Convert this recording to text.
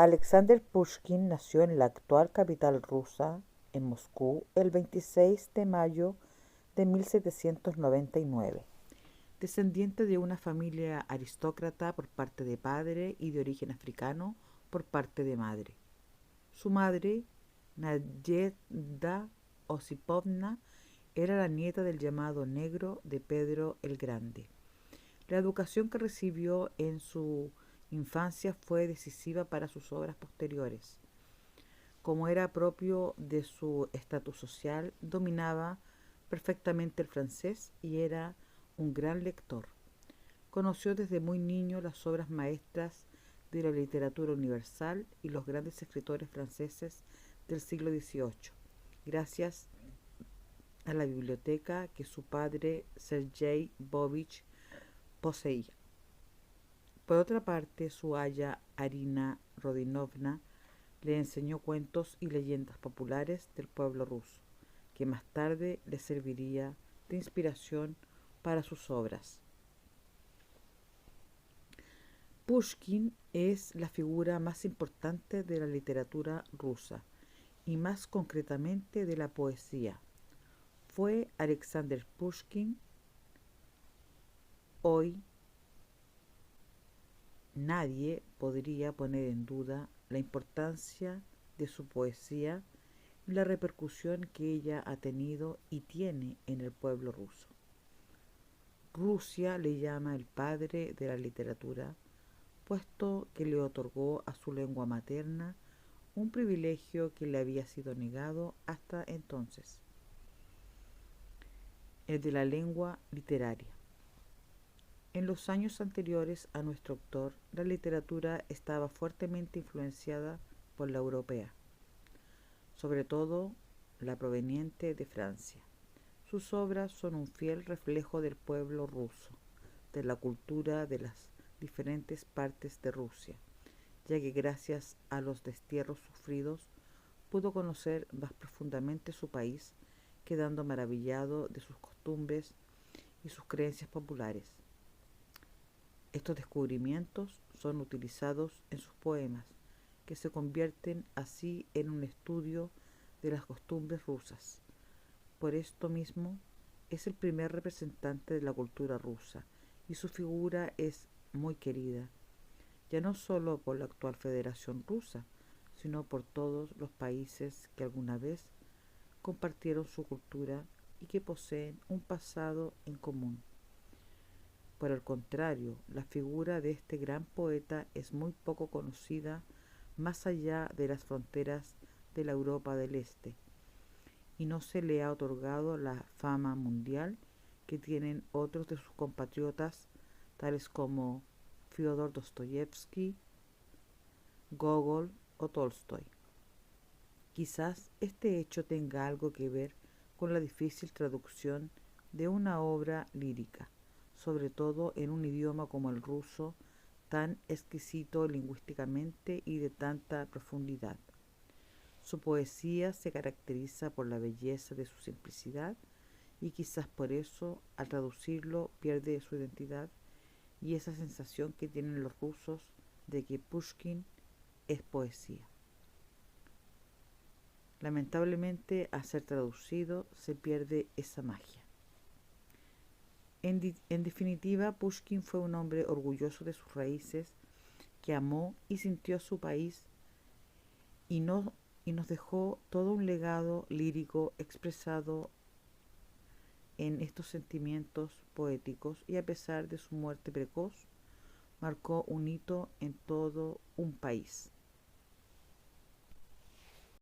Alexander Pushkin nació en la actual capital rusa, en Moscú, el 26 de mayo de 1799. Descendiente de una familia aristócrata por parte de padre y de origen africano por parte de madre. Su madre, Nadezhda Osipovna, era la nieta del llamado Negro de Pedro el Grande. La educación que recibió en su infancia fue decisiva para sus obras posteriores. Como era propio de su estatus social, dominaba perfectamente el francés y era un gran lector. Conoció desde muy niño las obras maestras de la literatura universal y los grandes escritores franceses del siglo XVIII, gracias a la biblioteca que su padre Sergei Bovich poseía. Por otra parte, su aya Arina Rodinovna le enseñó cuentos y leyendas populares del pueblo ruso, que más tarde le serviría de inspiración para sus obras. Pushkin es la figura más importante de la literatura rusa y más concretamente de la poesía. Fue Alexander Pushkin. Hoy nadie podría poner en duda la importancia de su poesía y la repercusión que ella ha tenido y tiene en el pueblo ruso. Rusia le llama el padre de la literatura, puesto que le otorgó a su lengua materna un privilegio que le había sido negado hasta entonces, el de la lengua literaria. En los años anteriores a nuestro autor, la literatura estaba fuertemente influenciada por la europea, sobre todo la proveniente de Francia. Sus obras son un fiel reflejo del pueblo ruso, de la cultura de las diferentes partes de Rusia, ya que gracias a los destierros sufridos pudo conocer más profundamente su país, quedando maravillado de sus costumbres y sus creencias populares. Estos descubrimientos son utilizados en sus poemas, que se convierten así en un estudio de las costumbres rusas. Por esto mismo, es el primer representante de la cultura rusa y su figura es muy querida, ya no solo por la actual Federación Rusa, sino por todos los países que alguna vez compartieron su cultura y que poseen un pasado en común. Por el contrario, la figura de este gran poeta es muy poco conocida más allá de las fronteras de la Europa del Este, y no se le ha otorgado la fama mundial que tienen otros de sus compatriotas, tales como Fyodor Dostoyevsky, Gogol o Tolstoy. Quizás este hecho tenga algo que ver con la difícil traducción de una obra lírica, sobre todo en un idioma como el ruso, tan exquisito lingüísticamente y de tanta profundidad. Su poesía se caracteriza por la belleza de su simplicidad y quizás por eso, al traducirlo, pierde su identidad y esa sensación que tienen los rusos de que Pushkin es poesía. Lamentablemente, al ser traducido, se pierde esa magia. En definitiva, Pushkin fue un hombre orgulloso de sus raíces, que amó y sintió a su país y, no, y nos dejó todo un legado lírico expresado en estos sentimientos poéticos, y a pesar de su muerte precoz, marcó un hito en todo un país.